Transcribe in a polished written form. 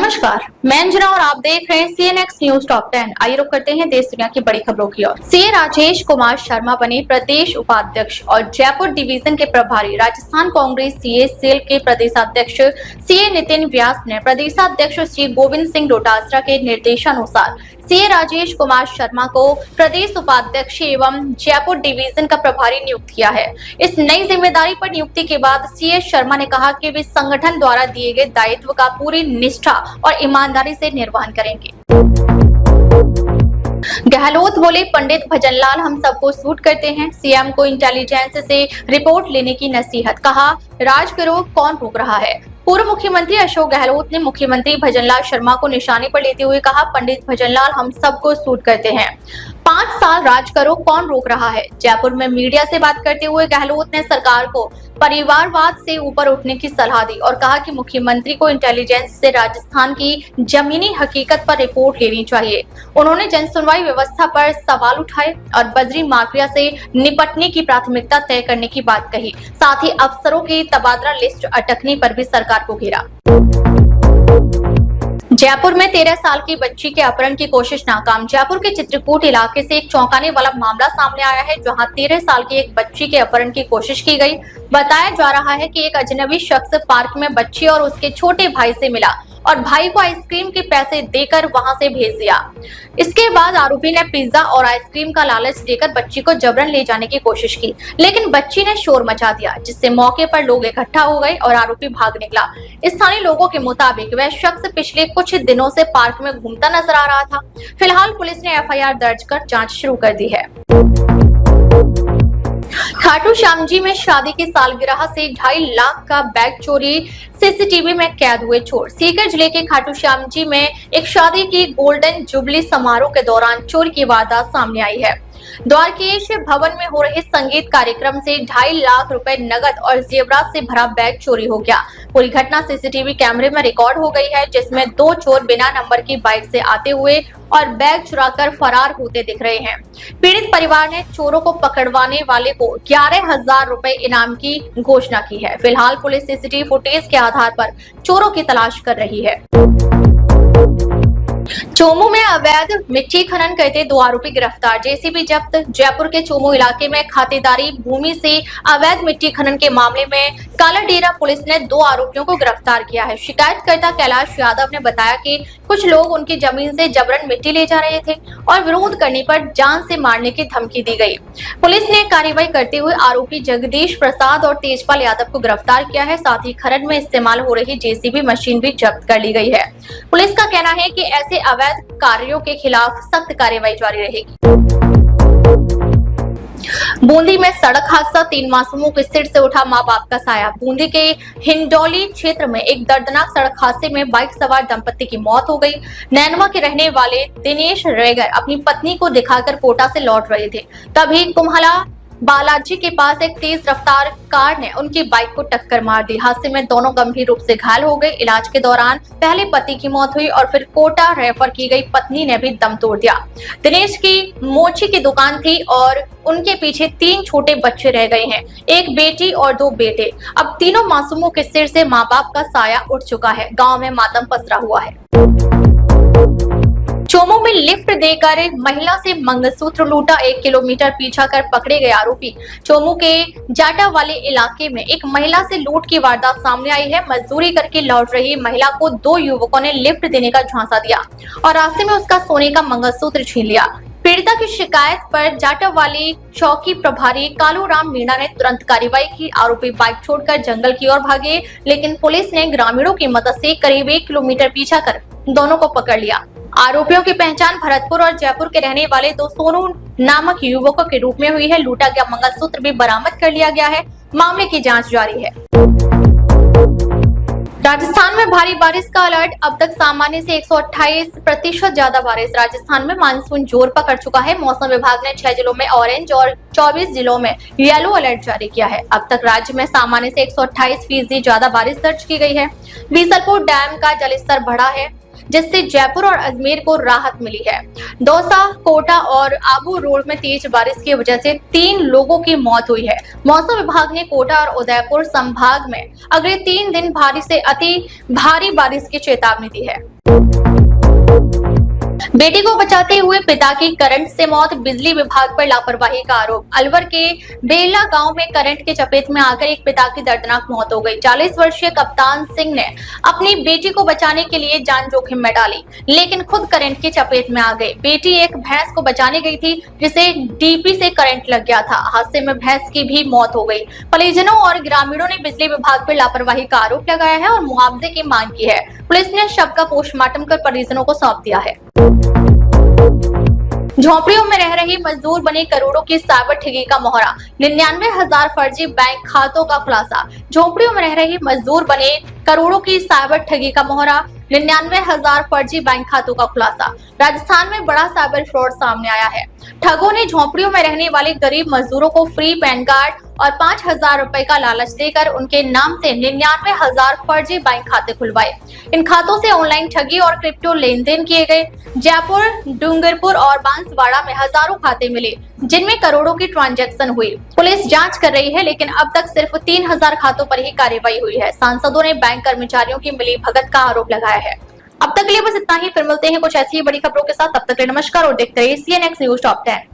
नमस्कार, मैं अंजना और आप देख रहे हैं CNX न्यूज टॉप 10। आइए रुक करते हैं देश दुनिया की बड़ी खबरों की ओर। सीए राजेश कुमार शर्मा बने प्रदेश उपाध्यक्ष और जयपुर डिवीजन के प्रभारी। राजस्थान कांग्रेस सीए सेल के प्रदेशाध्यक्ष सीए नितिन व्यास ने प्रदेशाध्यक्ष श्री गोविंद सिंह डोटासरा के निर्देशानुसार सीए राजेश कुमार शर्मा को प्रदेश उपाध्यक्ष एवं जयपुर डिवीजन का प्रभारी नियुक्त किया है। इस नई जिम्मेदारी पर नियुक्ति के बाद सीए शर्मा ने कहा कि वे संगठन द्वारा दिए गए दायित्व का पूरी निष्ठा और ईमानदारी से निर्वहन करेंगे। गहलोत बोले, पंडित भजनलाल हम सबको सूट करते हैं। सीएम को इंटेलिजेंस से रिपोर्ट लेने की नसीहत। कहा, राज करो, कौन रोक रहा है। पूर्व मुख्यमंत्री अशोक गहलोत ने मुख्यमंत्री भजनलाल शर्मा को निशाने पर लेते हुए कहा, पंडित भजनलाल हम सबको सूट करते हैं। 5 साल राज करो, कौन रोक रहा है। जयपुर में मीडिया से बात करते हुए गहलोत ने सरकार को परिवारवाद से ऊपर उठने की सलाह दी और कहा कि मुख्यमंत्री को इंटेलिजेंस से राजस्थान की जमीनी हकीकत पर रिपोर्ट लेनी चाहिए। उन्होंने जनसुनवाई व्यवस्था पर सवाल उठाए और बजरी माफिया से निपटने की प्राथमिकता तय करने की बात कही। साथ ही अफसरों की तबादला लिस्ट अटकने पर भी सरकार को घेरा। जयपुर में 13 साल की बच्ची के अपहरण की कोशिश नाकाम। जयपुर के चित्रकूट इलाके से एक चौंकाने वाला मामला सामने आया है, जहां 13 साल की एक बच्ची के अपहरण की कोशिश की गई। बताया जा रहा है कि एक अजनबी शख्स पार्क में बच्ची और उसके छोटे भाई से मिला और भाई को आइसक्रीम के पैसे देकर वहां से भेज दिया। इसके बाद आरोपी ने पिज्जा और आइसक्रीम का लालच देकर बच्ची को जबरन ले जाने की कोशिश की, लेकिन बच्ची ने शोर मचा दिया, जिससे मौके पर लोग इकट्ठा हो गए और आरोपी भाग निकला। स्थानीय लोगों के मुताबिक वह शख्स पिछले कुछ दिनों से पार्क में घूमता नजर आ रहा था। फिलहाल पुलिस ने FIR दर्ज कर जाँच शुरू कर दी है। खाटू श्याम जी में शादी की सालगिरह से 2.5 लाख का बैग चोरी, CCTV में कैद हुए चोर। सीकर जिले के खाटू श्याम जी में एक शादी की गोल्डन जुबली समारोह के दौरान चोरी की वारदात सामने आई है। द्वारकेश भवन में हो रहे संगीत कार्यक्रम से 2.5 लाख रुपए नगद और जेवरात से भरा बैग चोरी हो गया। पूरी घटना CCTV कैमरे में रिकॉर्ड हो गई है, जिसमें 2 चोर बिना नंबर की बाइक से आते हुए और बैग चुराकर फरार होते दिख रहे हैं। पीड़ित परिवार ने चोरों को पकड़वाने वाले को 11,000 रुपए इनाम की घोषणा की है। फिलहाल पुलिस CCTV फुटेज के आधार पर चोरों की तलाश कर रही है। चोमू में अवैध मिट्टी खनन करते 2 आरोपी गिरफ्तार। JCB जब्त। जयपुर के चोमू इलाके में खातेदारी भूमि से अवैध मिट्टी खनन के मामले में कालाडेरा पुलिस ने 2 आरोपियों को गिरफ्तार किया है। शिकायतकर्ता कैलाश यादव ने बताया कि कुछ लोग उनकी जमीन से जबरन मिट्टी ले जा रहे थे और विरोध करने पर जान से मारने की धमकी दी गई। पुलिस ने कार्रवाई करते हुए आरोपी जगदीश प्रसाद और तेजपाल यादव को गिरफ्तार किया है। साथ ही खनन में इस्तेमाल हो रही JCB मशीन भी जब्त कर ली गई है। पुलिस का कहना है कि ऐसे अवैध कार्यों के खिलाफ सख्त कार्रवाई जारी रहेगी। बूंदी में सड़क हादसा, 3 मासूमों के सिर से उठा मां बाप का साया। बूंदी के हिंडौली क्षेत्र में एक दर्दनाक सड़क हादसे में बाइक सवार दंपति की मौत हो गई। नैनवा के रहने वाले दिनेश रेगर अपनी पत्नी को दिखाकर कोटा से लौट रहे थे, तभी कुम्हला बालाजी के पास एक तेज रफ्तार कार ने उनकी बाइक को टक्कर मार दी। हादसे में दोनों गंभीर रूप से घायल हो गए। इलाज के दौरान पहले पति की मौत हुई और फिर कोटा रेफर की गई पत्नी ने भी दम तोड़ दिया। दिनेश की मोची की दुकान थी और उनके पीछे 3 छोटे बच्चे रह गए हैं, एक बेटी और 2 बेटे। अब तीनों मासूमों के सिर से माँ बाप का साया उठ चुका है। गाँव में मातम पसरा हुआ है। चोमू में लिफ्ट देकर महिला से मंगलसूत्र लूटा, 1 किलोमीटर पीछा कर पकड़े गए आरोपी। चोमू के जाटा वाले इलाके में एक महिला से लूट की वारदात सामने आई है। मजदूरी करके लौट रही महिला को 2 युवकों ने लिफ्ट देने का झांसा दिया और रास्ते में उसका सोने का मंगलसूत्र छीन लिया। पीड़िता की शिकायत पर जाटा वाली चौकी प्रभारी कालूराम मीणा ने तुरंत कार्रवाई की। आरोपी बाइक छोड़कर जंगल की ओर भागे, लेकिन पुलिस ने ग्रामीणों की मदद से करीब 1 किलोमीटर पीछा कर दोनों को पकड़ लिया। आरोपियों की पहचान भरतपुर और जयपुर के रहने वाले 2 सोनू नामक युवकों के रूप में हुई है। लूटा गया मंगलसूत्र भी बरामद कर लिया गया है। मामले की जांच जारी है। राजस्थान में भारी बारिश का अलर्ट। अब तक सामान्य से 128% ज्यादा बारिश। राजस्थान में मानसून जोर पकड़ चुका है। मौसम विभाग ने 6 जिलों में ऑरेंज और 24 जिलों में येलो अलर्ट जारी किया है। अब तक राज्य में सामान्य से 128% ज्यादा बारिश दर्ज की गई है। बीसलपुर डैम का जलस्तर बढ़ा है, जिससे जयपुर और अजमेर को राहत मिली है। दौसा, कोटा और आबू रोड में तेज बारिश की वजह से 3 लोगों की मौत हुई है। मौसम विभाग ने कोटा और उदयपुर संभाग में अगले 3 दिन भारी से अति भारी बारिश की चेतावनी दी है। बेटी को बचाते हुए पिता की करंट से मौत, बिजली विभाग पर लापरवाही का आरोप। अलवर के बेला गांव में करंट के चपेट में आकर एक पिता की दर्दनाक मौत हो गई। 40 वर्षीय कप्तान सिंह ने अपनी बेटी को बचाने के लिए जान जोखिम में डाली, लेकिन खुद करंट के चपेट में आ गए। बेटी एक भैंस को बचाने गई थी, जिसे डीपी से करंट लग गया था। हादसे में भैंस की भी मौत हो गई। परिजनों और ग्रामीणों ने बिजली विभाग पर लापरवाही का आरोप लगाया है और मुआवजे की मांग की है। पुलिस ने शव का पोस्टमार्टम कर परिजनों को सौंप दिया है। झोपड़ियों में रह रही मजदूर बने करोड़ों की साइबर ठगी का मोहरा। 99,000 फर्जी बैंक खातों का खुलासा। झोपड़ियों में रह रही मजदूर बने करोड़ों की साइबर ठगी का मोहरा। 99,000 फर्जी बैंक खातों का खुलासा। राजस्थान में बड़ा साइबर फ्रॉड सामने आया है। ठगों ने झोपड़ियों में रहने वाले गरीब मजदूरों को फ्री पैन कार्ड और 5,000 रुपए का लालच देकर उनके नाम से 99,000 फर्जी बैंक खाते खुलवाए। इन खातों से ऑनलाइन ठगी और क्रिप्टो लेन देन किए गए। जयपुर, डूंगरपुर और बांसवाड़ा में हजारों खाते मिले, जिनमें करोड़ों की ट्रांजैक्शन हुई। पुलिस जांच कर रही है, लेकिन अब तक सिर्फ 3,000 खातों पर ही कार्रवाई हुई है। सांसदों ने बैंक कर्मचारियों की मिलीभगत का आरोप लगाया है। अब तक के लिए बस इतना ही। फिर मिलते हैं कुछ ऐसी ही बड़ी खबरों के साथ। तब तक के लिए नमस्कार और देखते रहिए CNN News Top 10।